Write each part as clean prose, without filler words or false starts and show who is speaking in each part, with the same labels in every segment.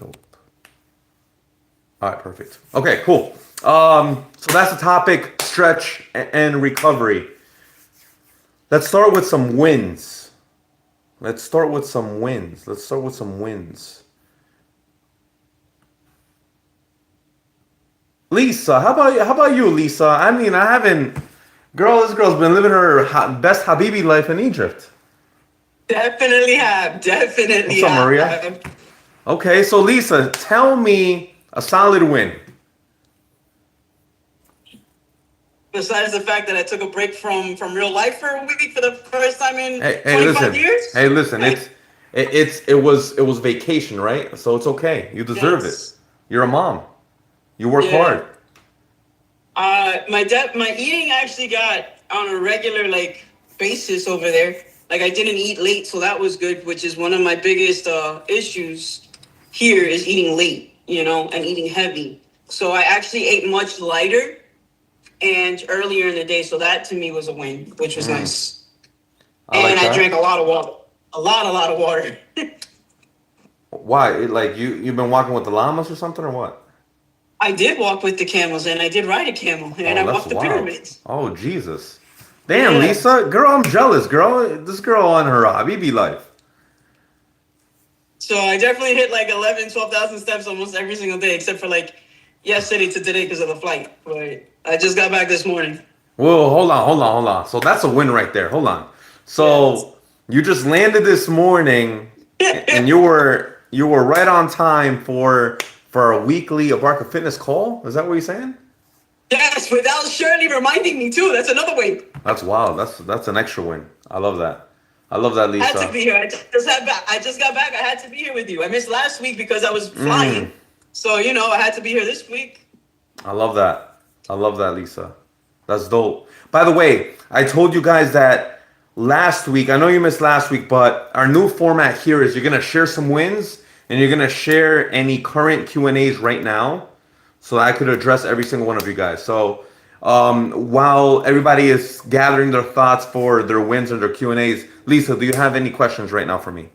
Speaker 1: Dope. All right, perfect. Okay, cool. So that's the topic: stretch and recovery. Let's start with some wins. Let's start with some wins. Let's start with some wins. Lisa, how about you, Lisa? I mean, I haven't. Girl, this girl's been living her best Habibi life in Egypt.
Speaker 2: Definitely have. Definitely
Speaker 1: What's up, Maria?
Speaker 2: have.
Speaker 1: Okay, so Lisa, tell me a solid win.
Speaker 2: Besides the fact that I took a break from real life for a week for the first time in
Speaker 1: Hey,
Speaker 2: 25
Speaker 1: listen.
Speaker 2: years.
Speaker 1: Hey, listen. It was vacation, right? So it's okay. You deserve it.
Speaker 2: Yes.
Speaker 1: You're a mom. You work
Speaker 2: Yeah.
Speaker 1: hard.
Speaker 2: My eating actually got on a regular basis over there. Like I didn't eat late, so that was good, which is one of my biggest issues here is eating late, and eating heavy. So I actually ate much lighter and earlier in the day, so that to me was a win, which was nice.
Speaker 1: I
Speaker 2: And
Speaker 1: like
Speaker 2: I drank
Speaker 1: that.
Speaker 2: a lot of water, a lot of water.
Speaker 1: Why? Like you've been walking with the llamas or something or what?
Speaker 2: I did walk with the camels, and I did ride a camel, and
Speaker 1: Oh,
Speaker 2: I
Speaker 1: that's
Speaker 2: walked the
Speaker 1: wild.
Speaker 2: pyramids.
Speaker 1: Oh, Jesus. Damn,
Speaker 2: Yeah.
Speaker 1: Lisa. Girl, I'm jealous, girl. This girl on her Habibi life.
Speaker 2: So I definitely hit like 11, 12,000 steps almost every single day, except for yesterday to today because of the flight. But I just got back this morning.
Speaker 1: Whoa, hold on. So that's a win right there. Hold on.
Speaker 2: Yes.
Speaker 1: So you just landed this morning, and you were right on time for a weekly Abarca Fitness call. Is that what you're saying?
Speaker 2: Yes, without Shirley reminding me too. That's another way.
Speaker 1: That's wild. That's an extra win. I love that. I love that,
Speaker 2: Had to
Speaker 1: Lisa.
Speaker 2: be here. I just got back. I had to be here with you. I missed last week because I was
Speaker 1: Mm,
Speaker 2: flying. So, I had to be here this week.
Speaker 1: I love that. I love that, Lisa. That's dope. By the way, I told you guys that last week. I know you missed last week, but our new format here is you're gonna share some wins and you're gonna share any current Q and A's right now, so that I could address every single one of you guys. So while everybody is gathering their thoughts for their wins and their Q and A's, Lisa, do you have any questions right now for me?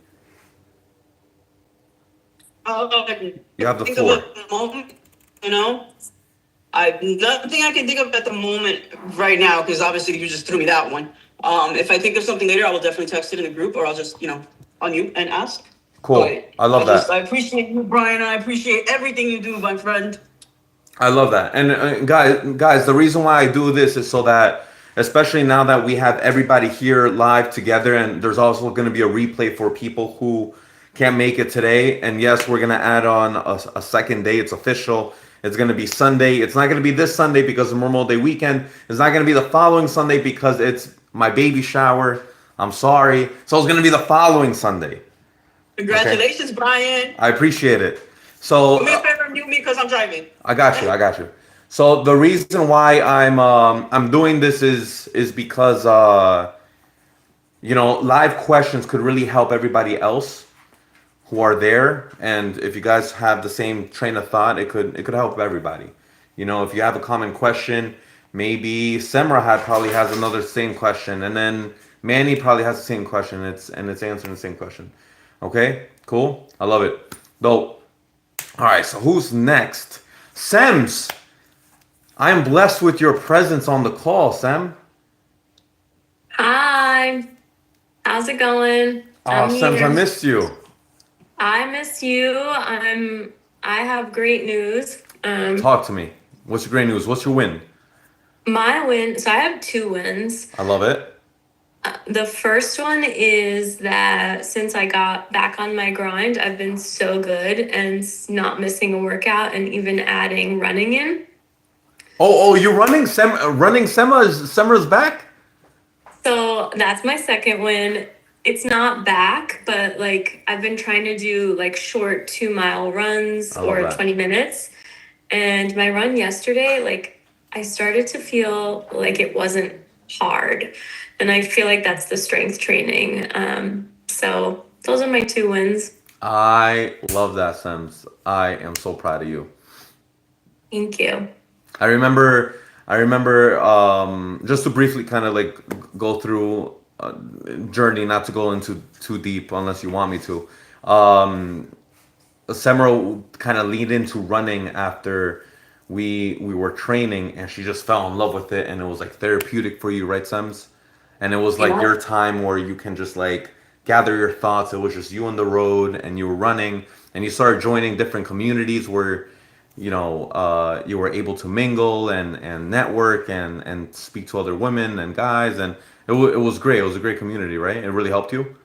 Speaker 1: You have the
Speaker 2: Think of it
Speaker 1: floor.
Speaker 2: at the moment, you know? Nothing I can think of at the moment right now, because obviously you just threw me that one. If I think of something later, I will definitely text it in the group, or I'll just, unmute and ask.
Speaker 1: Cool.
Speaker 2: But
Speaker 1: I love
Speaker 2: I
Speaker 1: that.
Speaker 2: appreciate you, Brian. I appreciate everything you do, my friend.
Speaker 1: I love that. And guys, the reason why I do this is so that, especially now that we have everybody here live together, and there's also going to be a replay for people who can't make it today. And yes, we're going to add on a second day. It's official. It's going to be Sunday. It's not going to be this Sunday because of Memorial Day weekend. It's not going to be the following Sunday because it's my baby shower. I'm sorry. So it's going to be the following Sunday. Okay.
Speaker 2: Congratulations, Brian.
Speaker 1: I appreciate it. So
Speaker 2: Do me a favor, mute me because I'm driving.
Speaker 1: I got you. I got you. So the reason why I'm doing this is because live questions could really help everybody else who are there, and if you guys have the same train of thought, it could help everybody. If you have a common question, maybe Semra probably has another same question, and then Manny probably has the same question. It's answering the same question. Okay, cool. I love it. Dope. All right. So who's next? Sems. I am blessed with your presence on the call, Sam.
Speaker 3: Hi, how's it going?
Speaker 1: Oh,
Speaker 3: I'm
Speaker 1: Sems, I
Speaker 3: here.
Speaker 1: missed you.
Speaker 3: I miss you. I have great news.
Speaker 1: Talk to me. What's your great news? What's your win?
Speaker 3: My win, so I have two wins.
Speaker 1: I love it.
Speaker 3: The first one is that since I got back on my grind, I've been so good and not missing a workout and even adding running in.
Speaker 1: Oh, you're running running Semra's back?
Speaker 3: So that's my second win. It's not back, but I've been trying to do short 2 mile runs
Speaker 1: I love
Speaker 3: or
Speaker 1: that.
Speaker 3: 20 minutes. And my run yesterday, I started to feel like it wasn't hard. And I feel like that's the strength training. So those are my two wins.
Speaker 1: I love that, Sems. I am so proud of you.
Speaker 3: Thank you.
Speaker 1: I remember just to briefly kind of go through journey, not to go into too deep unless you want me to. Um Semra kind of leaned into running after we were training, and she just fell in love with it, and it was like therapeutic for you, right, Sems? And it was like
Speaker 3: Yeah.
Speaker 1: your time where you can just like gather your thoughts. It was just you on the road, and you were running, and you started joining different communities where you were able to mingle and network and speak to other women and guys, and it was great. It was a great community, right? It really helped you.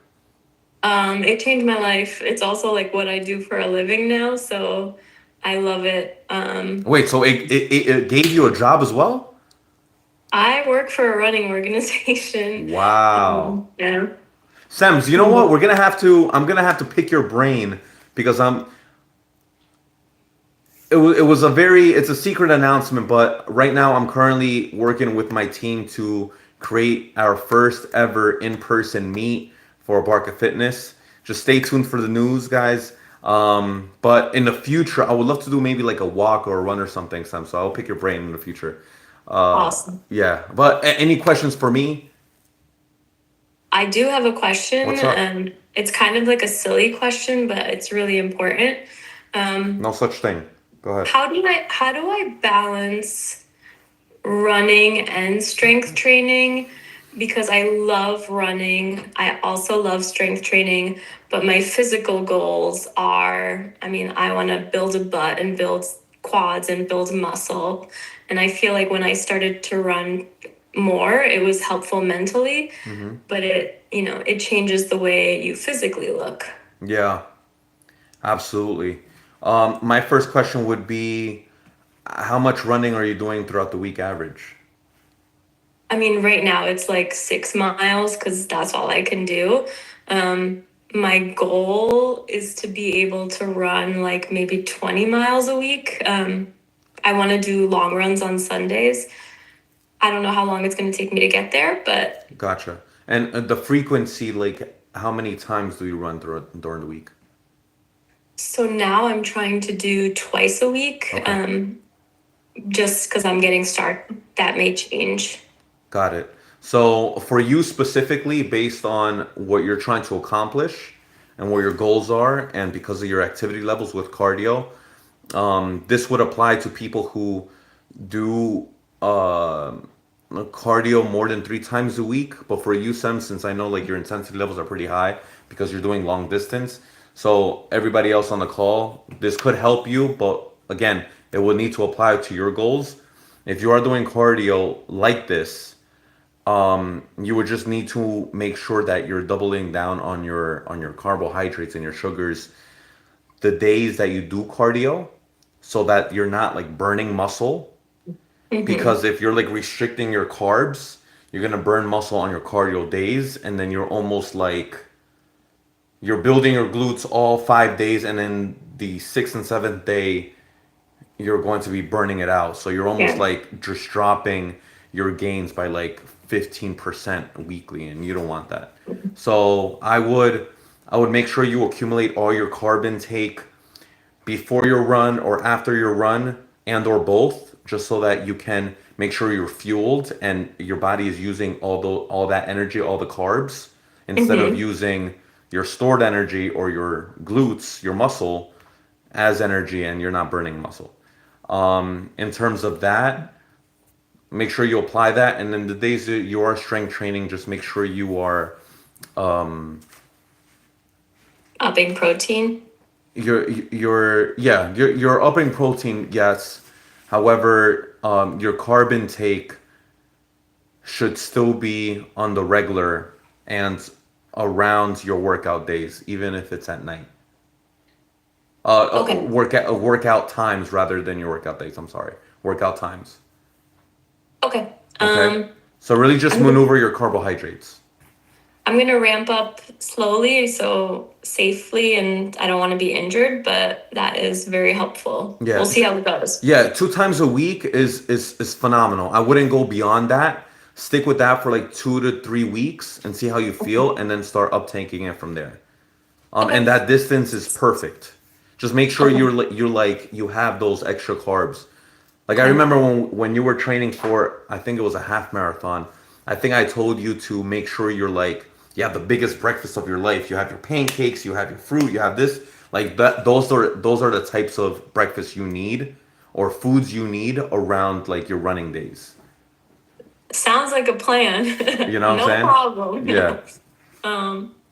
Speaker 3: It changed my life. It's also like what I do for a living now, so I love it.
Speaker 1: Wait, so it gave you a job as well?
Speaker 3: I work for a running organization.
Speaker 1: Wow.
Speaker 3: Yeah.
Speaker 1: Sems, you know what? I'm gonna have to pick your brain because it's a secret announcement, but right now I'm currently working with my team to create our first ever in-person meet for Barca Fitness. Just stay tuned for the news, guys. But in the future, I would love to do maybe like a walk or a run or something, Sam. So I'll pick your brain in the future.
Speaker 3: Awesome.
Speaker 1: Yeah. But any questions for me?
Speaker 3: I do have a question,
Speaker 1: What's up?
Speaker 3: and it's kind of like a silly question, but it's really important. Um,
Speaker 1: No such thing. Go ahead.
Speaker 3: how do I balance running and strength training? Because I love running. I also love strength training, but my physical goals are, I mean, I want to build a butt and build quads and build muscle. And I feel like when I started to run more, it was helpful mentally,
Speaker 1: Hmm.
Speaker 3: but it changes the way you physically look.
Speaker 1: Yeah, absolutely. My first question would be, how much running are you doing throughout the week average?
Speaker 3: I mean, right now it's like 6 miles because that's all I can do. Um, my goal is to be able to run like maybe 20 miles a week. I want to do long runs on Sundays. I don't know how long it's going to take me to get there, but
Speaker 1: Gotcha. And the frequency, like how many times do you run during the week?
Speaker 3: so now I'm trying to do twice a week,
Speaker 1: Okay,
Speaker 3: just because I'm getting started. That may change.
Speaker 1: got it. So for you specifically, based on what you're trying to accomplish and what your goals are, and because of your activity levels with cardio, this would apply to people who do cardio more than 3 times a week. But for you, Sam, since I know like your intensity levels are pretty high because you're doing long distance, so everybody else on the call, this could help you. But again, it would need to apply to your goals. If you are doing cardio like this, you would just need to make sure that you're doubling down on your carbohydrates and your sugars the days that you do cardio so that you're not like burning muscle,
Speaker 3: Hmm.
Speaker 1: because if you're like restricting your carbs, you're gonna burn muscle on your cardio days, and then you're almost like you're building your glutes all 5 days, and then the sixth and seventh day you're going to be burning it out. So you're almost
Speaker 3: Yeah.
Speaker 1: like just dropping your gains by like 15% weekly, and you don't want that. So I would make sure you accumulate all your carb intake before your run or after your run, and or both, just so that you can make sure you're fueled and your body is using all that energy, all the carbs, instead of
Speaker 3: Hmm.
Speaker 1: using your stored energy or your glutes, your muscle, as energy, and you're not burning muscle. In terms of that, make sure you apply that, and then the days that you are strength training, just make sure you are
Speaker 3: Upping protein.
Speaker 1: you're upping protein, yes. However, your carb intake should still be on the regular and around your workout days, even if it's at night.
Speaker 3: Okay.
Speaker 1: Workout times rather than your workout days. I'm sorry, workout times.
Speaker 3: Okay.
Speaker 1: Okay, so really just
Speaker 3: I'm
Speaker 1: maneuver your carbohydrates.
Speaker 3: I'm gonna ramp up slowly, so safely, and I don't want to be injured, but that is very helpful.
Speaker 1: Yeah,
Speaker 3: We'll see how it goes.
Speaker 1: yeah. 2 times a week is phenomenal. I wouldn't go beyond that. Stick with that for like 2 to 3 weeks and see how you feel, and then start uptaking it from there. And
Speaker 3: Okay.
Speaker 1: that distance is perfect. Just make sure
Speaker 3: Okay.
Speaker 1: you have those extra carbs. Like I
Speaker 3: Okay.
Speaker 1: remember when you were training for, I think it was a half marathon. I think I told you to make sure you have the biggest breakfast of your life. You have your pancakes, you have your fruit, you have this. Like that, those are the types of breakfast you need or foods you need around like your running days.
Speaker 3: Sounds like a plan.
Speaker 1: You know what I'm
Speaker 3: No
Speaker 1: saying?
Speaker 3: problem.
Speaker 1: Yeah.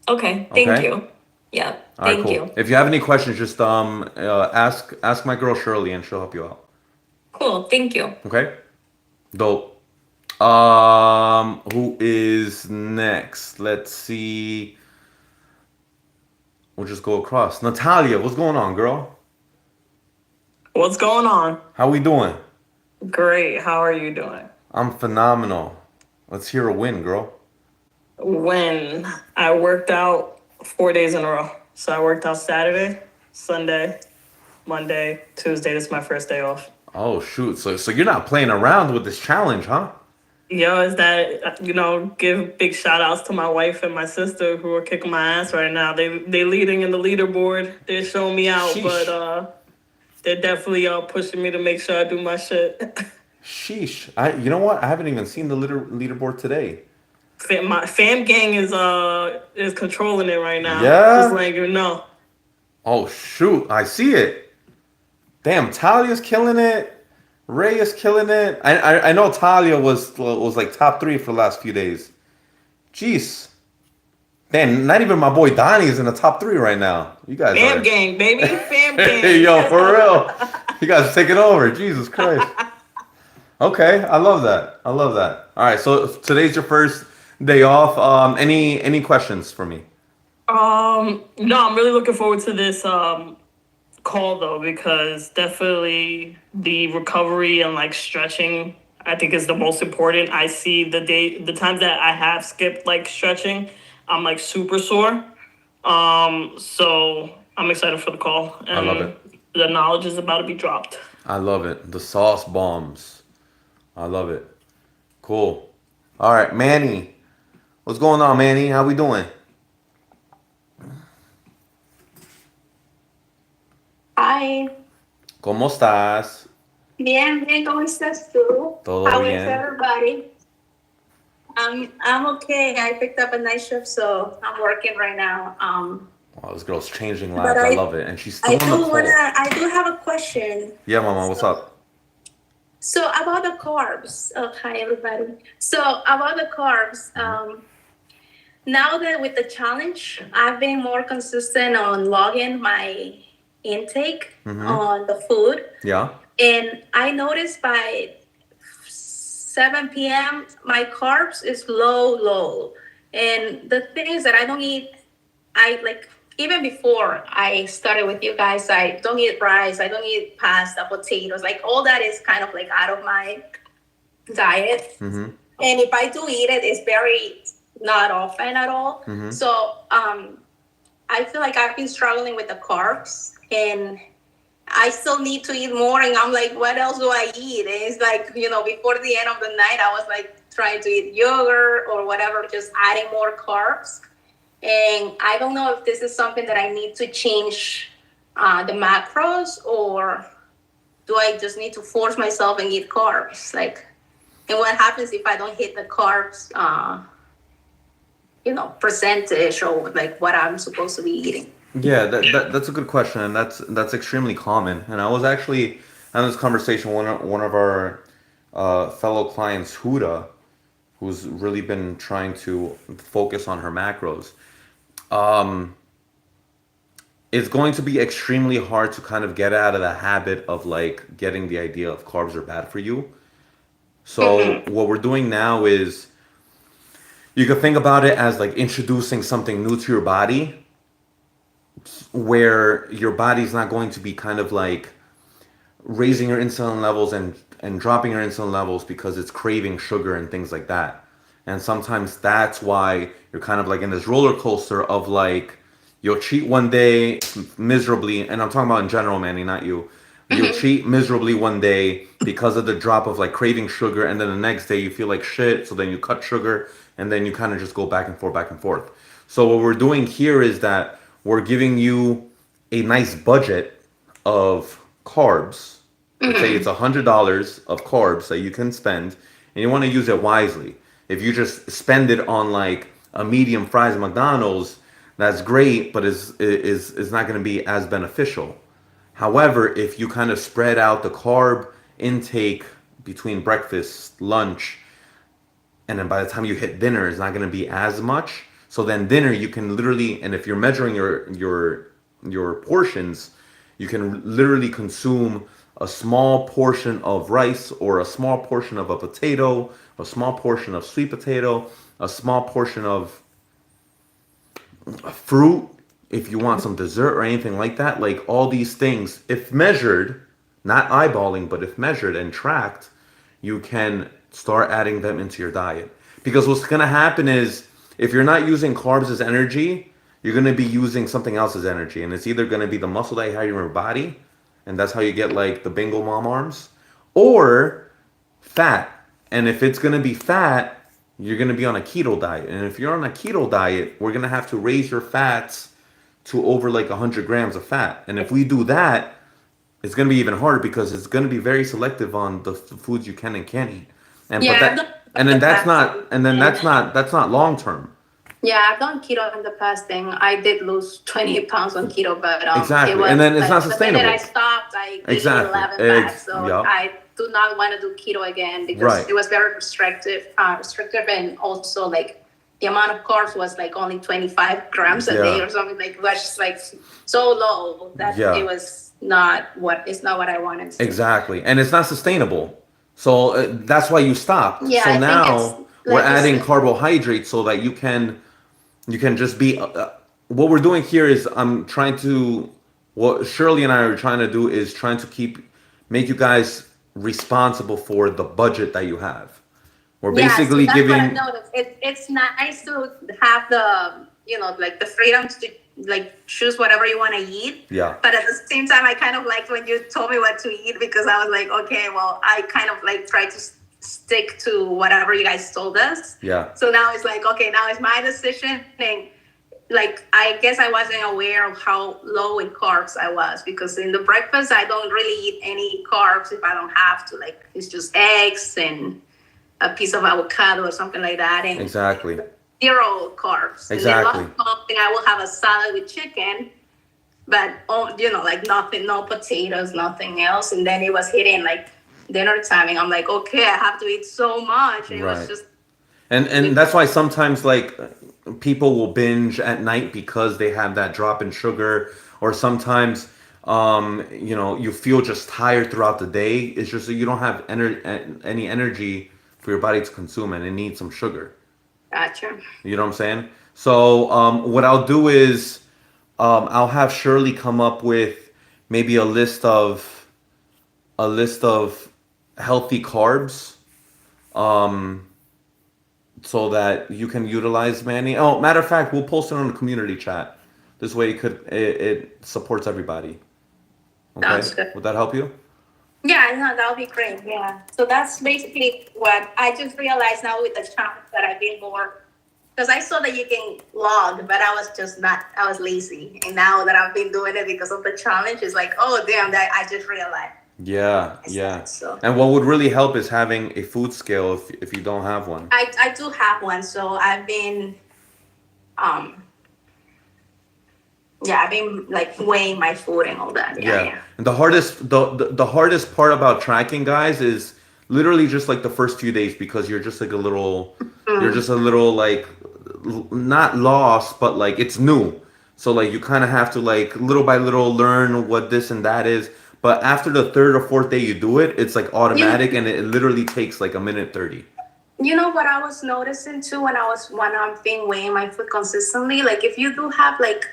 Speaker 3: Okay, thank
Speaker 1: Okay.
Speaker 3: you. Yeah,
Speaker 1: All right,
Speaker 3: thank
Speaker 1: cool.
Speaker 3: you.
Speaker 1: If you have any questions, just ask my girl Shirley and she'll help you out.
Speaker 3: Cool, thank you.
Speaker 1: Okay? Dope. Who is next? Let's see. We'll just go across. Natalia, what's going on, girl?
Speaker 4: What's going on?
Speaker 1: How we doing?
Speaker 4: Great. How are you doing?
Speaker 1: I'm phenomenal. Let's hear a win, girl.
Speaker 4: When I worked out 4 days in a row. So I worked out Saturday, Sunday, Monday, Tuesday. This is my first day off.
Speaker 1: Oh shoot. So you're not playing around with this challenge, huh?
Speaker 4: Yo, is that, give big shout outs to my wife and my sister who are kicking my ass right now. They leading in the leaderboard. They're showing me out,
Speaker 1: Sheesh.
Speaker 4: but they're definitely pushing me to make sure I do my shit.
Speaker 1: Sheesh. You know what? I haven't even seen the leaderboard today.
Speaker 4: My fam gang is controlling it right now.
Speaker 1: Yeah?
Speaker 4: Just letting you know.
Speaker 1: Oh shoot, I see it. Damn, Talia's killing it. Ray is killing it. I know Talia was like top 3 for the last few days. Jeez. Damn, not even my boy Donnie is in the top 3 right now. You guys
Speaker 4: Fam
Speaker 1: are.
Speaker 4: gang, baby. Fam gang.
Speaker 1: Hey, yo, for real. You guys are taking over. Jesus Christ. Okay, I love that. I love that. All right, so today's your first day off. Any questions for me?
Speaker 4: No, I'm really looking forward to this call though, because definitely the recovery and like stretching I think is the most important. I see the times that I have skipped like stretching, I'm like super sore. So I'm excited for the call. And
Speaker 1: I love it.
Speaker 4: The knowledge is about to be dropped.
Speaker 1: I love it. The sauce bombs. I love it. Cool. All right, Manny. What's going on, Manny? How we doing?
Speaker 5: Hi.
Speaker 1: ¿Cómo estás?
Speaker 5: Bien, bien, ¿cómo estás tú?
Speaker 1: Todo
Speaker 5: How
Speaker 1: bien.
Speaker 5: is everybody? I'm okay. I picked up a night shift, so I'm working right now.
Speaker 1: Wow, this girl's changing lives.
Speaker 5: But
Speaker 1: I love it. And she's still
Speaker 5: I
Speaker 1: on the
Speaker 5: do
Speaker 1: call.
Speaker 5: I do have a question.
Speaker 1: Yeah, Mama, what's up?
Speaker 5: So about the carbs. Oh, hi everybody. So about the carbs. Now that with the challenge, I've been more consistent on logging my intake on the food.
Speaker 1: Yeah.
Speaker 5: And I noticed by 7 p.m. my carbs is low. And the thing is that I don't eat, even before I started with you guys, I don't eat rice, I don't eat pasta, potatoes, like all that is kind of like out of my diet.
Speaker 1: Mm-hmm.
Speaker 5: And if I do eat it, it's very not often at all.
Speaker 1: Mm-hmm.
Speaker 5: So I feel like I've been struggling with the carbs and I still need to eat more. And I'm like, what else do I eat? And it's like, before the end of the night, I was like trying to eat yogurt or whatever, just adding more carbs. And I don't know if this is something that I need to change the macros, or do I just need to force myself and eat carbs? And what happens if I don't hit the carbs, percentage or like what I'm supposed to be eating?
Speaker 1: Yeah, that's a good question, and that's extremely common. And I was actually having this conversation with one of our fellow clients, Huda, who's really been trying to focus on her macros. It's going to be extremely hard to kind of get out of the habit of like getting the idea of carbs are bad for you. So what we're doing now is you can think about it as like introducing something new to your body, where your body's not going to be kind of like raising your insulin levels and dropping your insulin levels because it's craving sugar and things like that. And sometimes that's why you're kind of like in this roller coaster of like, you'll cheat one day miserably, and I'm talking about in general, Manny, not you. You'll cheat miserably one day because of the drop of like craving sugar, and then the next day you feel like shit, so then you cut sugar, and then you kind of just go back and forth. So what we're doing here is that we're giving you a nice budget of carbs. Let's say it's $100 of carbs that you can spend, and you want to use it wisely. If you just spend it on like a medium fries at McDonald's, that's great, but is not going to be as beneficial. However, if you kind of spread out the carb intake between breakfast, lunch, and then by the time you hit dinner, it's not going to be as much. So then dinner, you can literally, and if you're measuring your portions, you can literally consume a small portion of rice or a small portion of a potato, a small portion of sweet potato, a small portion of fruit if you want some dessert or anything like that. Like all these things, if measured, not eyeballing, but if measured and tracked, you can start adding them into your diet. Because what's going to happen is if you're not using carbs as energy, you're going to be using something else as energy. And it's either going to be the muscle that you have in your body, and that's how you get like the bingo mom arms, or fat. And if it's going to be fat, you're going to be on a keto diet. And if you're on a keto diet, we're going to have to raise your fats to over like 100 grams of fat. And if we do that, it's going to be even harder because it's going to be very selective on the foods you can and can't eat. And
Speaker 5: Yeah,
Speaker 1: but
Speaker 5: I've
Speaker 1: that
Speaker 5: done
Speaker 1: and then
Speaker 5: the
Speaker 1: that's not
Speaker 5: fasting.
Speaker 1: and then that's not long term.
Speaker 5: Yeah, I've done keto in the past thing. I did lose 28 pounds on keto, but
Speaker 1: Exactly.
Speaker 5: it was
Speaker 1: And then it's
Speaker 5: like,
Speaker 1: not
Speaker 5: the
Speaker 1: sustainable.
Speaker 5: minute I stopped, I gained
Speaker 1: Exactly.
Speaker 5: 11 back. So
Speaker 1: Yup.
Speaker 5: I do not want to do keto again because
Speaker 1: Right.
Speaker 5: it was very restrictive, and also like the amount of carbs was like only 25 grams a day
Speaker 1: Yeah.
Speaker 5: or something. Like it was just like so low that
Speaker 1: Yeah.
Speaker 5: it was not what I wanted to.
Speaker 1: Exactly. And it's not sustainable. So that's why you stopped.
Speaker 5: Yeah,
Speaker 1: So
Speaker 5: I think
Speaker 1: now
Speaker 5: it's
Speaker 1: we're
Speaker 5: like you
Speaker 1: adding
Speaker 5: said.
Speaker 1: carbohydrates so that you can just be what we're doing here is I'm trying to what Shirley and I are trying to do is trying to make you guys responsible for the budget that you have. We're
Speaker 5: Yeah, so
Speaker 1: basically
Speaker 5: that's what I
Speaker 1: giving
Speaker 5: noticed. It's nice to have the, like the freedom to like choose whatever you want to eat.
Speaker 1: yeah.
Speaker 5: But at the same time, I kind of liked when you told me what to eat because I was like, okay, well, I kind of like try to stick to whatever you guys told us.
Speaker 1: Yeah.
Speaker 5: So now it's like, okay, now it's my decision. And like, I guess I wasn't aware of how low in carbs I was because in the breakfast, I don't really eat any carbs if I don't have to. Like, it's just eggs and a piece of avocado or something like that. And
Speaker 1: Exactly.
Speaker 5: zero carbs.
Speaker 1: Exactly.
Speaker 5: And then something I will have a salad with chicken, but like nothing, no potatoes, nothing else. And then it was hitting like dinner time, and I'm like, okay, I have to eat so much. And it
Speaker 1: Right.
Speaker 5: was just
Speaker 1: And that's why sometimes like people will binge at night because they have that drop in sugar, or sometimes you feel just tired throughout the day. It's just that you don't have any energy for your body to consume, and it needs some sugar.
Speaker 5: gotcha.
Speaker 1: You know what I'm saying? So what I'll do is I'll have Shirley come up with maybe a list of healthy carbs. So that you can utilize Manny. Oh, matter of fact, we'll post it on the community chat. This way, it supports everybody. Okay,
Speaker 5: Sounds good.
Speaker 1: would that help you?
Speaker 5: Yeah, no, that would be great. Yeah. So that's basically what I just realized now with the challenge that I've been more, because I saw that you can log, but I was just not, I was lazy. And now that I've been doing it because of the challenge, it's like, oh, damn, that I just realized.
Speaker 1: Yeah,
Speaker 5: I
Speaker 1: yeah.
Speaker 5: said, so
Speaker 1: And what would really help is having a food scale if you don't have one.
Speaker 5: I do have one. So I've been, I've been like weighing my food and all that. Yeah.
Speaker 1: And the hardest part about tracking, guys, is literally just like the first few days because you're just like a little like not lost, but like it's new. So like you kind of have to like little by little learn what this and that is. But after the third or fourth day you do it, it's like automatic, and it literally takes like a minute 30.
Speaker 5: You know what I was noticing too when I've been weighing my food consistently, like if you do have like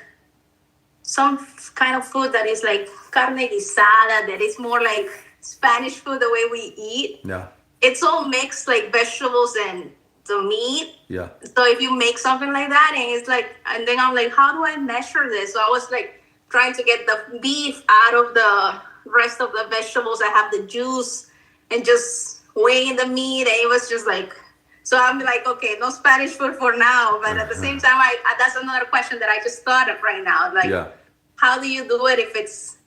Speaker 5: some kind of food that is like carne guisada, that is more like Spanish food, the way we eat,
Speaker 1: Yeah.
Speaker 5: it's all mixed like vegetables and the meat.
Speaker 1: Yeah.
Speaker 5: So if you make something like that, and it's like, and then I'm like, how do I measure this? So I was like trying to get the beef out of the rest of the vegetables. I have the juice and just weighing the meat, and it was just like, so I'm like, okay, no Spanish food for now. But at the same time, that's another question that I just thought of right now. Like,
Speaker 1: Yeah.
Speaker 5: how do you do it if it's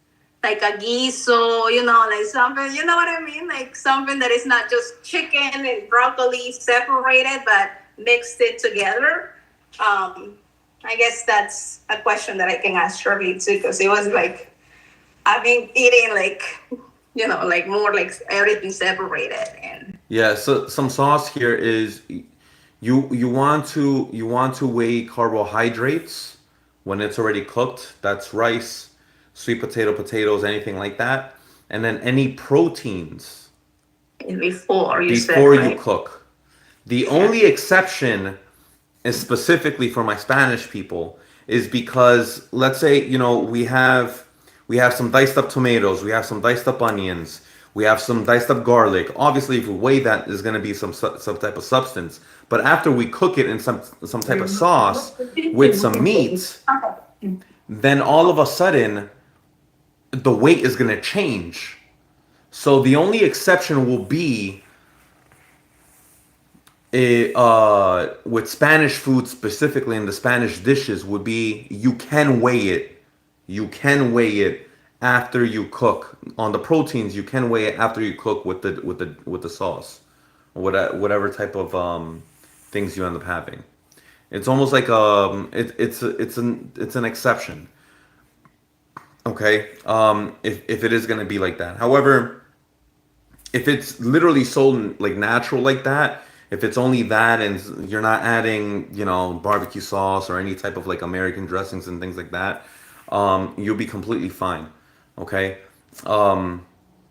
Speaker 5: like a guiso, like something, you know what I mean? Like something that is not just chicken and broccoli separated, but mixed it together. I guess that's a question that I can ask Shirley too, because it was like I've been eating like like more like everything separated and
Speaker 1: Yeah, so some sauce here is you want to weigh carbohydrates when it's already cooked. That's rice, sweet potato, potatoes, anything like that. And then any proteins
Speaker 5: before you said,
Speaker 1: before you
Speaker 5: right?
Speaker 1: cook. The
Speaker 5: Yeah.
Speaker 1: only exception is specifically for my Spanish people is because let's say we have some diced up tomatoes, we have some diced up onions, we have some diced up garlic. Obviously, if we weigh that, there's going to be some type of substance. But after we cook it in some type of sauce with some meat, then all of a sudden the weight is going to change. So the only exception will be with Spanish food specifically in the Spanish dishes would be you can weigh it. You can weigh it after you cook. On the proteins, you can weigh it after you cook with the sauce, or whatever type of things you end up having. It's almost like it's an exception. Okay, if it is gonna be like that. However, if it's literally sold like natural like that, if it's only that and you're not adding, barbecue sauce or any type of like American dressings and things like that, you'll be completely fine. Okay. Um,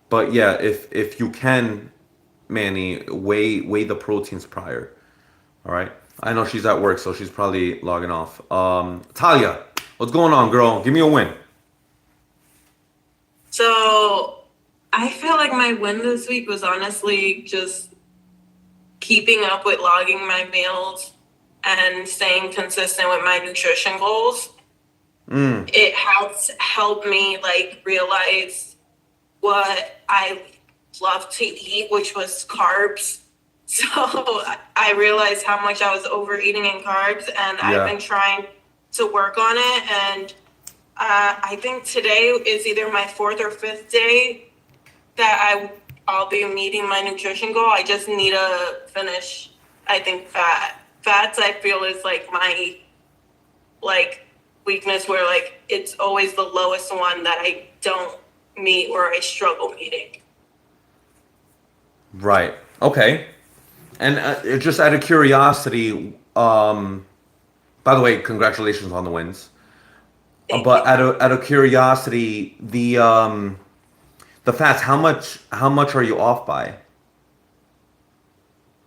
Speaker 1: but yeah, if you can, Manny, weigh the proteins prior. All right. I know she's at work, so she's probably logging off. Talia, what's going on, girl? Give me a win.
Speaker 6: So I feel like my win this week was honestly just keeping up with logging my meals and staying consistent with my nutrition goals.
Speaker 1: Mm,
Speaker 6: It has helped me like realize what I love to eat, which was carbs. So I realized how much I was overeating in carbs, and I've
Speaker 1: yeah.
Speaker 6: been trying to work on it. And I think today is either my fourth or fifth day that I'll be meeting my nutrition goal. I just need to finish. I think fats. I feel is like my like weakness, where like it's always the lowest one that I don't meet or I struggle meeting.
Speaker 1: Right. Okay. And just out of curiosity, by the way, congratulations on the wins.
Speaker 6: Thank
Speaker 1: But
Speaker 6: you.
Speaker 1: out of curiosity, the fats, how much are you off by?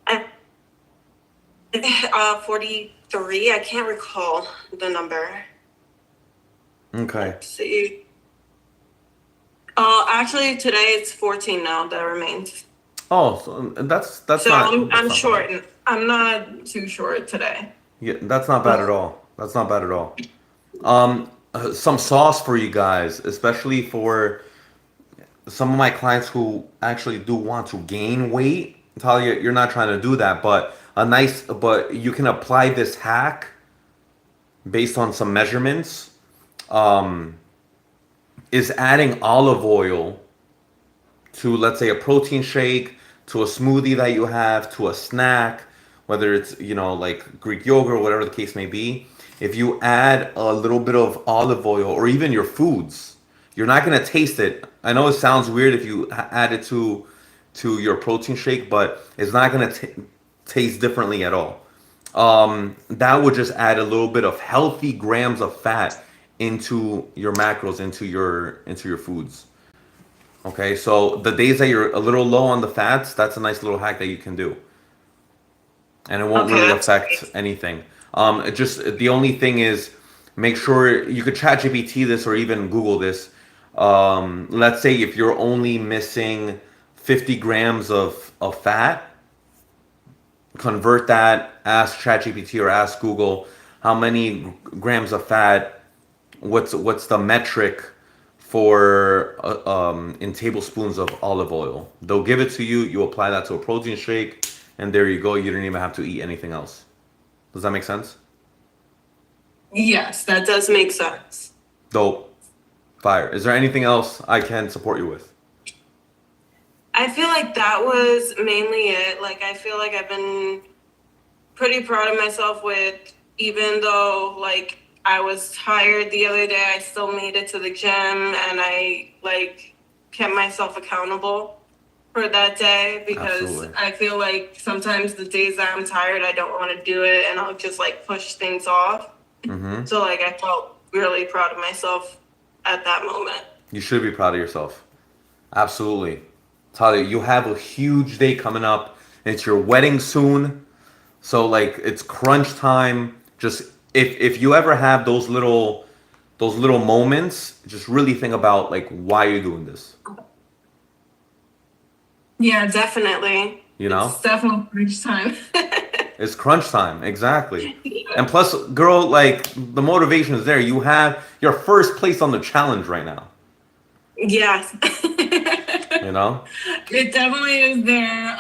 Speaker 6: I 43. I can't recall the number.
Speaker 1: Okay.
Speaker 6: Let's see. Actually, today it's 14 now that remains.
Speaker 1: Oh, so that's
Speaker 6: So
Speaker 1: not
Speaker 6: I'm
Speaker 1: that's not bad.
Speaker 6: short. I'm not too short today.
Speaker 1: Yeah, that's not bad at all. That's not bad at all. Some sauce for you guys, especially for some of my clients who actually do want to gain weight. Talia, you're not trying to do that, but you can apply this hack based on some measurements. Um, is adding olive oil to, let's say, a protein shake, to a smoothie that you have, to a snack, whether it's, like Greek yogurt or whatever the case may be. If you add a little bit of olive oil or even your foods, you're not going to taste it. I know it sounds weird if you add it to your protein shake, but it's not going to taste differently at all. That would just add a little bit of healthy grams of fat into your macros, into your foods. Okay, so the days that you're a little low on the fats, that's a nice little hack that you can do, and it won't
Speaker 6: Okay,
Speaker 1: really
Speaker 6: that's
Speaker 1: affect anything. It just the only thing is make sure you could chat GPT this or even Google this. Let's say if you're only missing 50 grams of fat, convert that, ask ChatGPT or ask Google how many grams of fat, what's the metric for in tablespoons of olive oil. They'll give it to you. You apply that to a protein shake, and there you go. You don't even have to eat anything else. Does that make sense?
Speaker 6: Yes, that does make sense.
Speaker 1: Dope. Fire. Is there anything else I can support you with?
Speaker 6: I feel like that was mainly it. Like I feel like I've been pretty proud of myself with even though like I was tired the other day, I still made it to the gym and I like kept myself accountable for that day because
Speaker 1: Absolutely.
Speaker 6: I feel like sometimes the days that I'm tired, I don't want to do it and I'll just like push things off.
Speaker 1: Mm-hmm.
Speaker 6: So like I felt really proud of myself at that moment.
Speaker 1: You should be proud of yourself. Absolutely. Talia, you have a huge day coming up. It's your wedding soon. So like it's crunch time. Just if you ever have those little moments, just really think about like why you're doing this.
Speaker 6: Yeah, definitely.
Speaker 1: You
Speaker 6: It's
Speaker 1: know?
Speaker 6: definitely reach time.
Speaker 1: It's crunch time, exactly. And plus, girl, like the motivation is there. You have your first place on the challenge right now.
Speaker 6: Yes.
Speaker 1: You know?
Speaker 6: It definitely is there.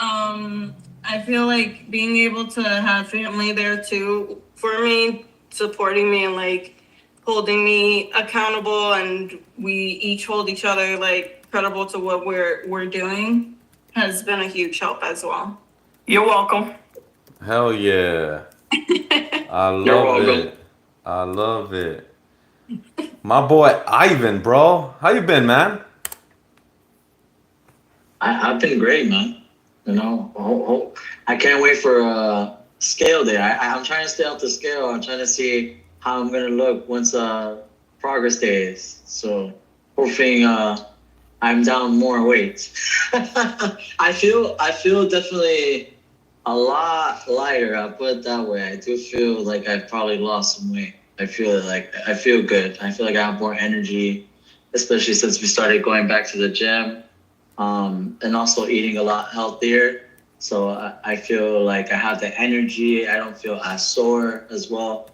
Speaker 6: I feel like being able to have family there too for me, supporting me and like holding me accountable, and we each hold each other like credible to what we're doing has been a huge help as well.
Speaker 4: You're welcome.
Speaker 1: Hell yeah. I
Speaker 7: You're
Speaker 1: love
Speaker 7: welcome.
Speaker 1: it. I love it. My boy Ivan, bro. How you been, man?
Speaker 7: I've been great, man. You know, I can't wait for scale day. I'm trying to stay off the scale. I'm trying to see how I'm gonna look once progress day is. So hoping I'm down more weight. I feel definitely a lot lighter. I'll put it that way. I do feel like I've probably lost some weight. I feel good. I feel like I have more energy, especially since we started going back to the gym. And also eating a lot healthier. So I feel like I have the energy. I don't feel as sore as well.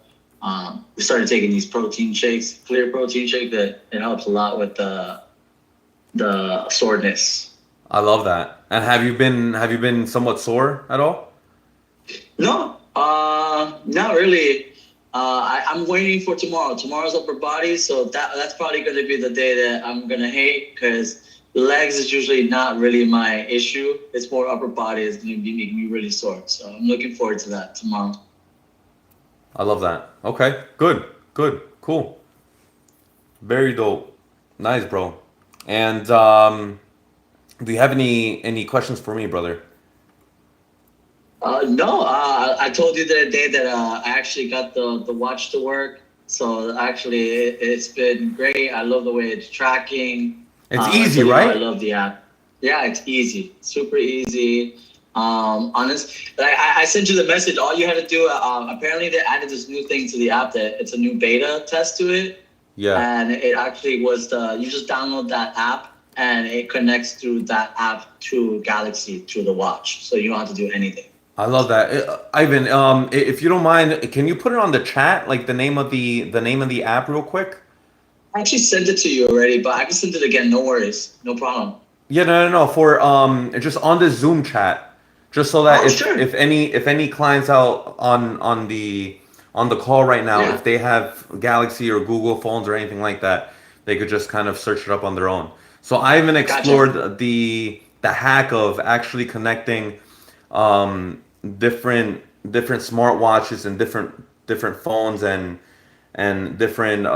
Speaker 7: We started taking these protein shakes, clear protein shake, that it helps a lot with the soreness.
Speaker 1: I love that. And have you been somewhat sore at all?
Speaker 7: No, not really. I'm waiting for tomorrow. Tomorrow's upper body, so that's probably going to be the day that I'm gonna hate because legs is usually not really my issue. It's more upper body is going to be making me really sore. So I'm looking forward to that tomorrow.
Speaker 1: I love that. Okay, good, good, cool. Very dope. Nice, bro. And do you have any questions for me, brother?
Speaker 7: No, I told you the other day that I actually got the watch to work. So actually, it's been great. I love the way it's tracking.
Speaker 1: It's
Speaker 7: I
Speaker 1: easy,
Speaker 7: told you how I
Speaker 1: right?
Speaker 7: love the app. Yeah, it's easy, super easy. Honest, I sent you the message. All you had to do. Apparently, they added this new thing to the app that it's a new beta test to it,
Speaker 1: Yeah.
Speaker 7: and it actually was you just download that app and it connects through that app to Galaxy through the watch, so you don't have to do anything.
Speaker 1: I love that. Ivan, if you don't mind, can you put it on the chat, like the name of the app real quick?
Speaker 7: I actually sent it to you already, but I can send it again. No worries, no problem.
Speaker 1: Yeah, no. For just on the Zoom chat, just so that
Speaker 7: Oh, sure.
Speaker 1: if any clients out on the call right now,
Speaker 7: Yeah.
Speaker 1: if they have Galaxy or Google phones or anything like that, they could just kind of search it up on their own. So I even explored the hack of actually connecting um, different smartwatches and different phones and different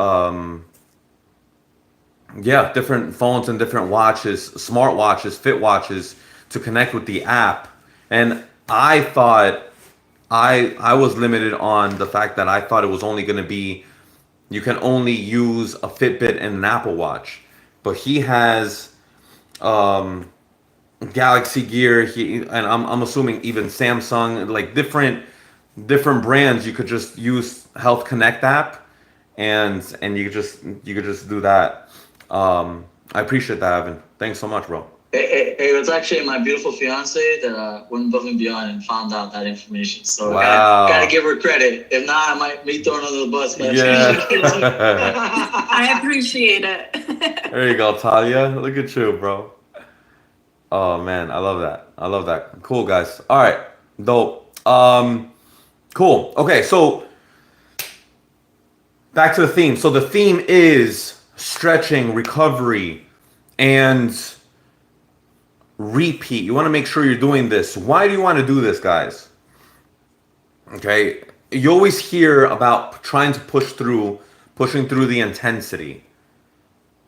Speaker 1: yeah, different phones and different watches, smartwatches, fit watches to connect with the app. And I thought I was limited on the fact that I thought it was only going to be you can only use a Fitbit and an Apple Watch. But he has um Galaxy Gear, and I'm assuming even Samsung, like different brands you could just use Health Connect app and you could just do that. I appreciate that, Evan. Thanks so much, bro.
Speaker 7: It was actually my beautiful fiance that went above and beyond and found out that information. So gotta
Speaker 1: Wow.
Speaker 7: give her credit. If not, I might be thrown under the bus. But
Speaker 1: Yeah.
Speaker 6: I appreciate it.
Speaker 1: There you go, Talia. Look at you, bro. Oh man, I love that. I love that. Cool, guys. All right, dope. Cool. Okay, so back to the theme. So the theme is stretching, recovery, and repeat. You want to make sure you're doing this. Why do you want to do this, guys? Okay, you always hear about trying to pushing through the intensity.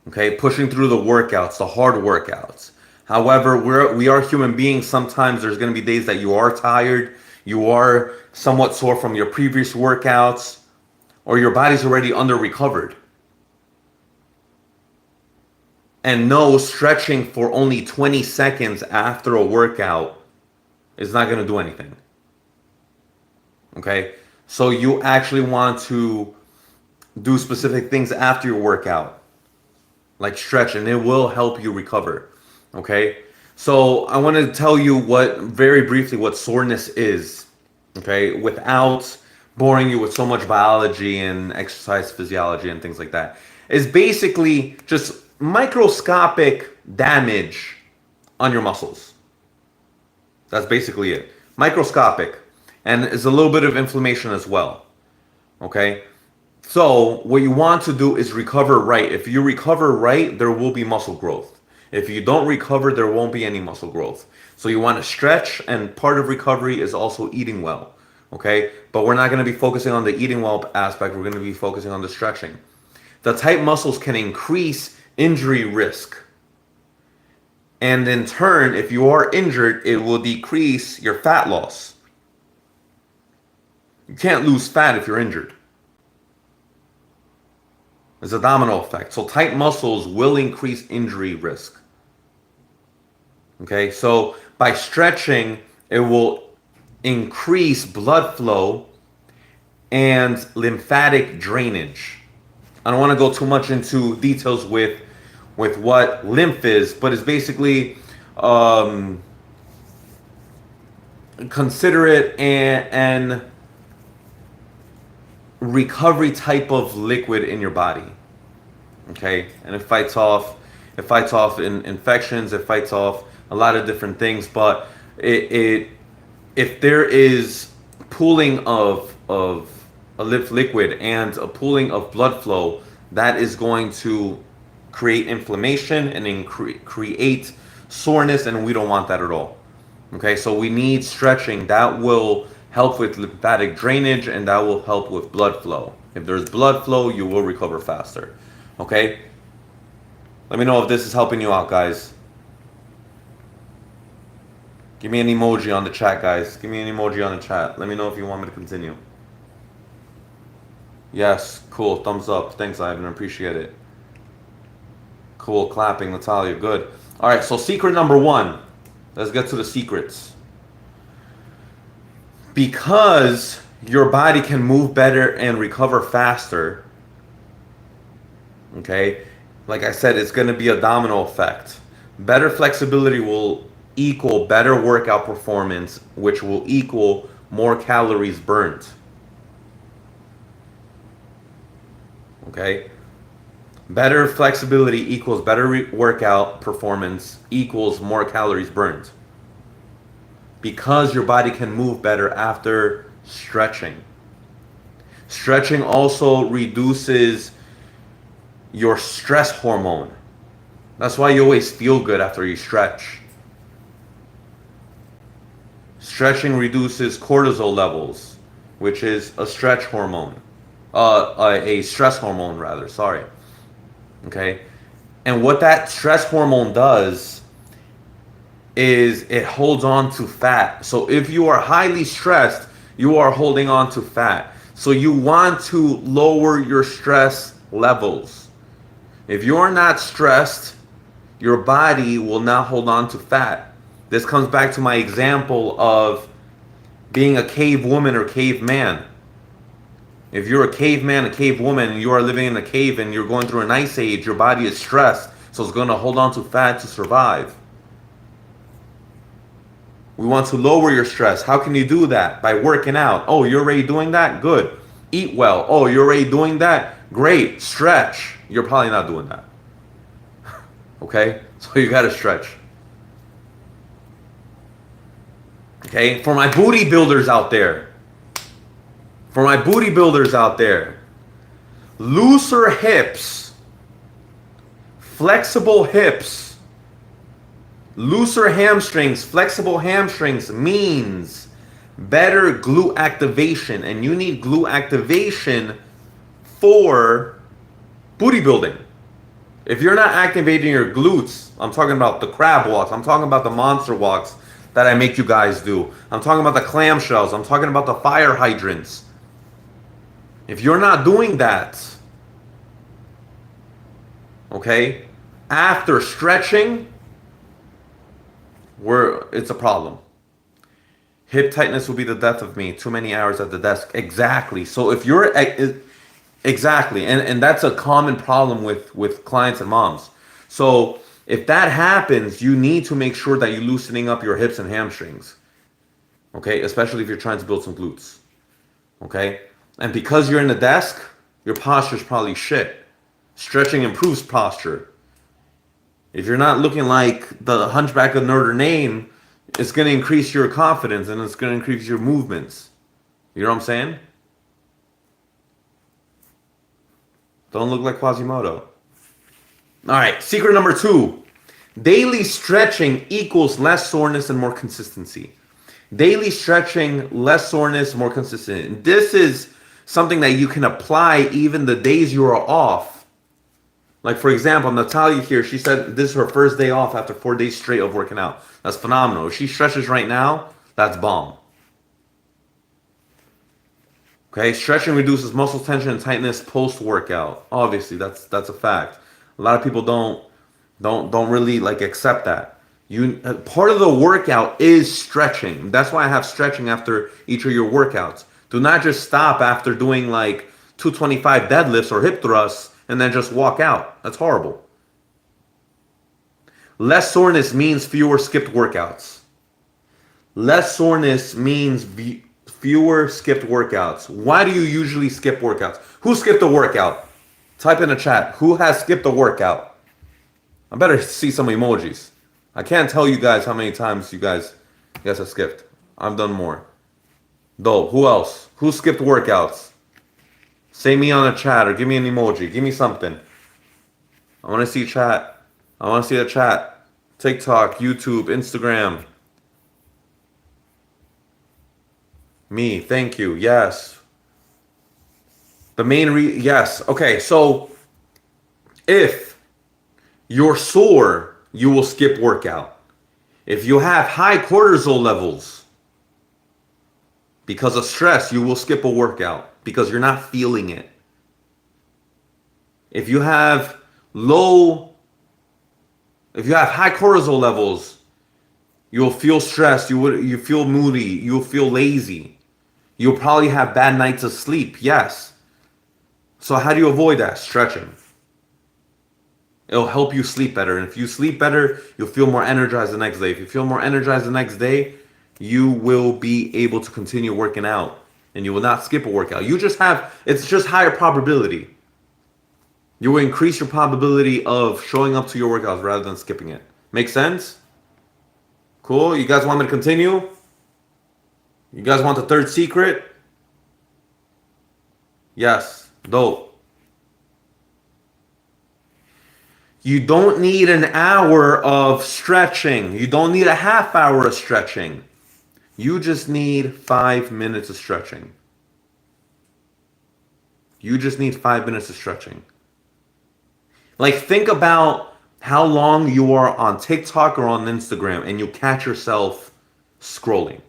Speaker 1: Okay, pushing through the workouts, the hard workouts. However, we are human beings. Sometimes there's going to be days that you are tired, you are somewhat sore from your previous workouts, or your body's already under recovered. And no, stretching for only 20 seconds after a workout is not going to do anything. Okay, so you actually want to do specific things after your workout, like stretch, and it will help you recover. Okay, so I want to tell you very briefly what soreness is. Okay, without boring you with so much biology and exercise physiology and things like that. It's basically just microscopic damage on your muscles. That's basically it. Microscopic. And it's a little bit of inflammation as well. Okay? So what you want to do is recover right. If you recover right, there will be muscle growth. If you don't recover, there won't be any muscle growth. So you want to stretch, and part of recovery is also eating well. Okay? But we're not going to be focusing on the eating well aspect. We're going to be focusing on the stretching. The tight muscles can increase injury risk. And in turn, if you are injured, it will decrease your fat loss. You can't lose fat if you're injured. It's a domino effect. So tight muscles will increase injury risk. Okay, so by stretching, it will increase blood flow and lymphatic drainage. I don't want to go too much into details with what lymph is, but it's basically consider it an recovery type of liquid in your body. Okay, and it fights off infections, it fights off a lot of different things, but if there is pooling of a lymph liquid and a pooling of blood flow, that is going to create inflammation and create soreness, and we don't want that at all. Okay, so we need stretching. That will help with lymphatic drainage, and that will help with blood flow. If there's blood flow, you will recover faster. Okay, let me know if this is helping you out, guys. Give me an emoji on the chat, guys. Give me an emoji on the chat. Let me know if you want me to continue. Yes, cool. Thumbs up. Thanks, Ivan. I appreciate it. Cool. Clapping, Natalia. Good. All right, so secret number 1. Let's get to the secrets. Because your body can move better and recover faster, okay, like I said, it's going to be a domino effect. Better flexibility will equal better workout performance, which will equal more calories burned. Okay? Better flexibility equals better workout performance equals more calories burned. Because your body can move better after stretching. Stretching also reduces your stress hormone. That's why you always feel good after you stretch. Stretching reduces cortisol levels, which is a stretch hormone. A stress hormone rather, sorry. Okay? And what that stress hormone does is it holds on to fat. So if you are highly stressed, you are holding on to fat. So you want to lower your stress levels. If you're not stressed, your body will not hold on to fat. This comes back to my example of being a cave woman or caveman. If you're a caveman, a cave woman, and you are living in a cave and you're going through an ice age, your body is stressed, so it's going to hold on to fat to survive. We want to lower your stress. How can you do that? By working out. Oh, you're already doing that? Good. Eat well. Oh, you're already doing that? Great. Stretch. You're probably not doing that. Okay? So you got to stretch. Okay? For my booty builders out there. For my booty builders out there. Looser hips. Flexible hips. Looser hamstrings, flexible hamstrings means better glute activation, and you need glute activation for booty building. If you're not activating your glutes, I'm talking about the crab walks, I'm talking about the monster walks that I make you guys do, I'm talking about the clamshells, I'm talking about the fire hydrants. If you're not doing that, okay, after stretching, it's a problem. Hip tightness will be the death of me. Too many hours at the desk. Exactly. So if you're exactly, and that's a common problem with clients and moms. So if that happens, you need to make sure that you're loosening up your hips and hamstrings. Okay, especially if you're trying to build some glutes. Okay, and because you're in the desk, your posture's probably shit. Stretching improves posture. If you're not looking like the Hunchback of Notre Dame, it's going to increase your confidence and it's going to increase your movements. You know what I'm saying? Don't look like Quasimodo. All right, secret number 2. Daily stretching equals less soreness and more consistency. Daily stretching, less soreness, more consistent. This is something that you can apply even the days you are off. Like, for example, Natalia here, she said this is her first day off after 4 days straight of working out. That's phenomenal. If she stretches right now, that's bomb. Okay, stretching reduces muscle tension and tightness post-workout. Obviously, that's a fact. A lot of people don't really like accept that. Part of the workout is stretching. That's why I have stretching after each of your workouts. Do not just stop after doing like 225 deadlifts or hip thrusts and then just walk out. That's horrible. Less soreness means fewer skipped workouts. Less soreness means fewer skipped workouts. Why do you usually skip workouts? Who skipped a workout? Type in the chat. Who has skipped a workout? I better see some emojis. I can't tell you guys how many times you guys have skipped. I've done more. Though, who else? Who skipped workouts? Say me on the chat or give me an emoji. Give me something. I want to see chat. I want to see the chat. TikTok, YouTube, Instagram. Me, thank you. Yes. The main yes. Okay, so if you're sore, you will skip workout. If you have high cortisol levels because of stress, you will skip a workout because you're not feeling it. If you have high cortisol levels, you'll feel stressed, you feel moody, you'll feel lazy. You'll probably have bad nights of sleep, yes. So how do you avoid that? Stretching. It'll help you sleep better. And if you sleep better, you'll feel more energized the next day. If you feel more energized the next day, you will be able to continue working out. And you will not skip a workout. It's just higher probability. You will increase your probability of showing up to your workouts rather than skipping it. Make sense? Cool. You guys want me to continue? You guys want the third secret? Yes. Dope. You don't need an hour of stretching. You don't need a half hour of stretching. You just need 5 minutes of stretching. You just need 5 minutes of stretching. Like, think about how long you are on TikTok or on Instagram and you catch yourself scrolling.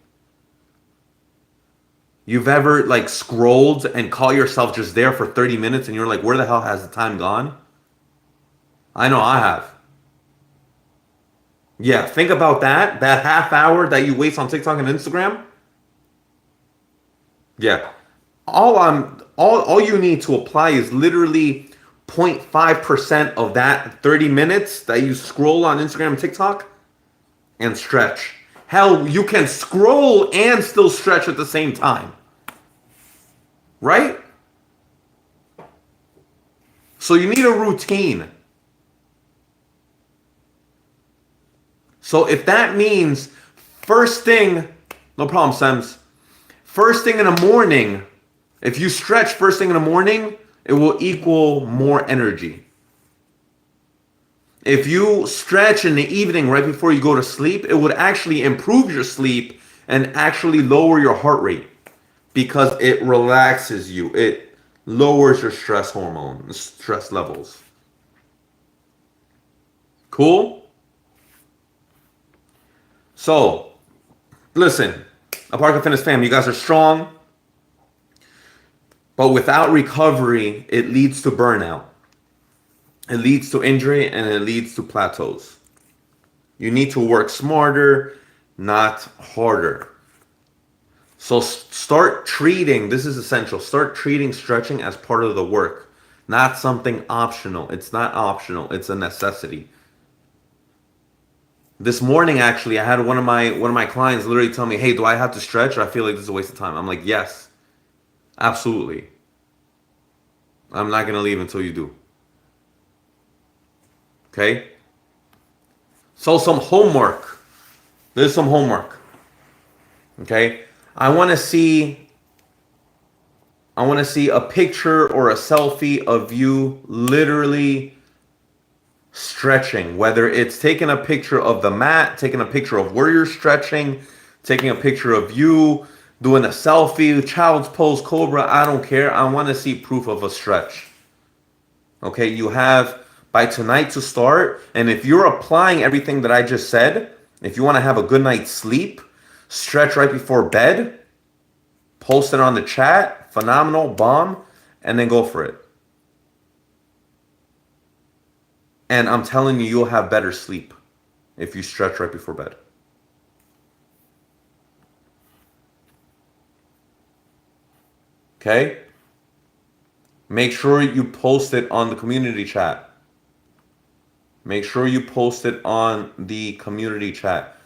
Speaker 1: You've ever like scrolled and caught yourself just there for 30 minutes and you're like, where the hell has the time gone? I know I have. Yeah, think about that half hour that you waste on TikTok and Instagram. Yeah. All you need to apply is literally 0.5% of that 30 minutes that you scroll on Instagram and TikTok and stretch. Hell, you can scroll and still stretch at the same time. Right? So you need a routine. So if that means first thing, no problem, Sems. First thing in the morning, if you stretch first thing in the morning, it will equal more energy. If you stretch in the evening right before you go to sleep, it would actually improve your sleep and actually lower your heart rate because it relaxes you. It lowers your stress hormone, stress levels. Cool? So, listen, Aparca Fitness fam, you guys are strong, but without recovery, it leads to burnout. It leads to injury and it leads to plateaus. You need to work smarter, not harder. So start treating, this is essential, start treating stretching as part of the work, not something optional. It's not optional, it's a necessity. This morning, actually, I had one of my clients literally tell me, hey, do I have to stretch? Or I feel like this is a waste of time. I'm like, yes, absolutely. I'm not going to leave until you do. Okay? So some homework. There's some homework. Okay? I want to see a picture or a selfie of you literally stretching, whether it's taking a picture of the mat, taking a picture of where you're stretching, taking a picture of you doing a selfie, child's pose, cobra, I don't care. I want to see proof of a stretch. Okay, you have by tonight to start, and if you're applying everything that I just said, if you want to have a good night's sleep, stretch right before bed, post it on the chat, phenomenal, bomb, and then go for it. And I'm telling you, you'll have better sleep if you stretch right before bed. Okay? Make sure you post it on the community chat. Make sure you post it on the community chat.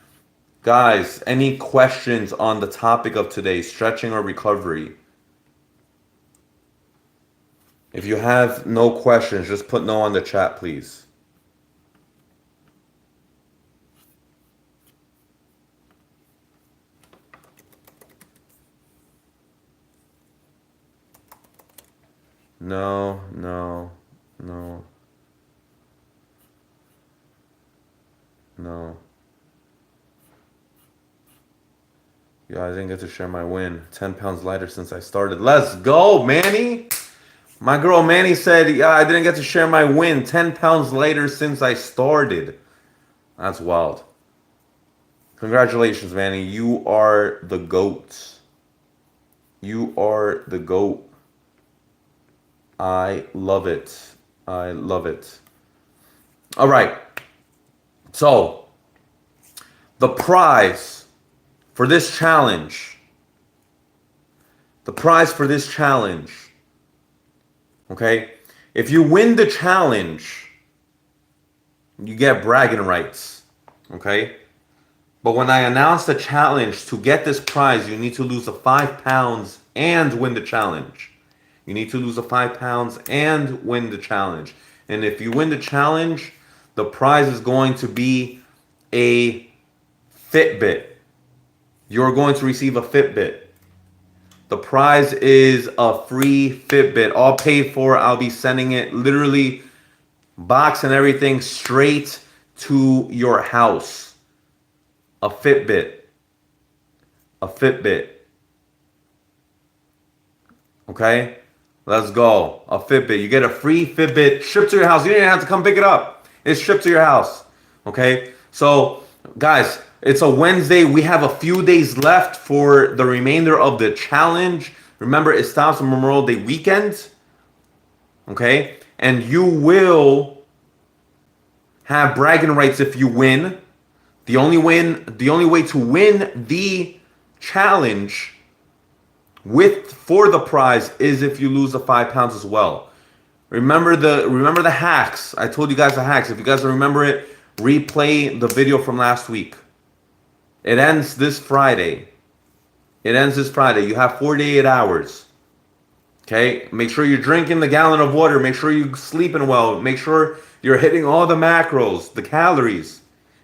Speaker 1: Guys, any questions on the topic of today, stretching or recovery? If you have no questions, just put no on the chat, please. No. Yeah, I didn't get to share my win. 10 pounds lighter since I started. Let's go, Manny. My girl Manny said, yeah, I didn't get to share my win. 10 pounds lighter since I started. That's wild. Congratulations, Manny. You are the GOAT. You are the GOAT. I love it. I love it. All right. So, the prize for this challenge. Okay? If you win the challenge, you get bragging rights. Okay? But when I announce the challenge, to get this prize, you need to lose the 5 pounds and win the challenge. You need to lose the 5 pounds and win the challenge. And if you win the challenge, the prize is going to be a Fitbit. You're going to receive a Fitbit. The prize is a free Fitbit, all paid for. I'll be sending it literally, box and everything, straight to your house. A Fitbit. A Fitbit. Okay? Let's go. A Fitbit. You get a free Fitbit shipped to your house. You didn't have to come pick it up. It's shipped to your house. Okay? So, guys, it's a Wednesday. We have a few days left for the remainder of the challenge. Remember, it stops on Memorial Day weekend. Okay? And you will have bragging rights if you win. The only way to win the challenge for the prize is if you lose the 5 pounds as well. Remember the hacks. I told you guys the hacks. If you guys remember it, replay the video from last week. It ends this Friday. You have 48 hours. Okay? Make sure you're drinking the gallon of water. Make sure you're sleeping well. Make sure you're hitting all the macros, the calories.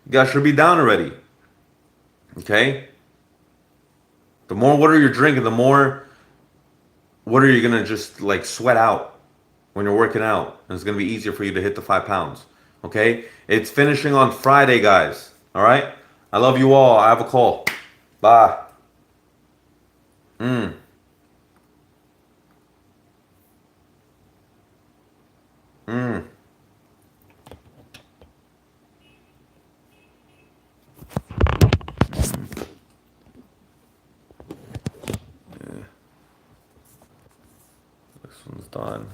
Speaker 1: You guys should be down already. Okay? The more water you're drinking, the more water you're going to just like sweat out when you're working out. And it's going to be easier for you to hit the 5 pounds. Okay? It's finishing on Friday, guys. All right? I love you all. I have a call. Bye. Mm. Mm. This one's done.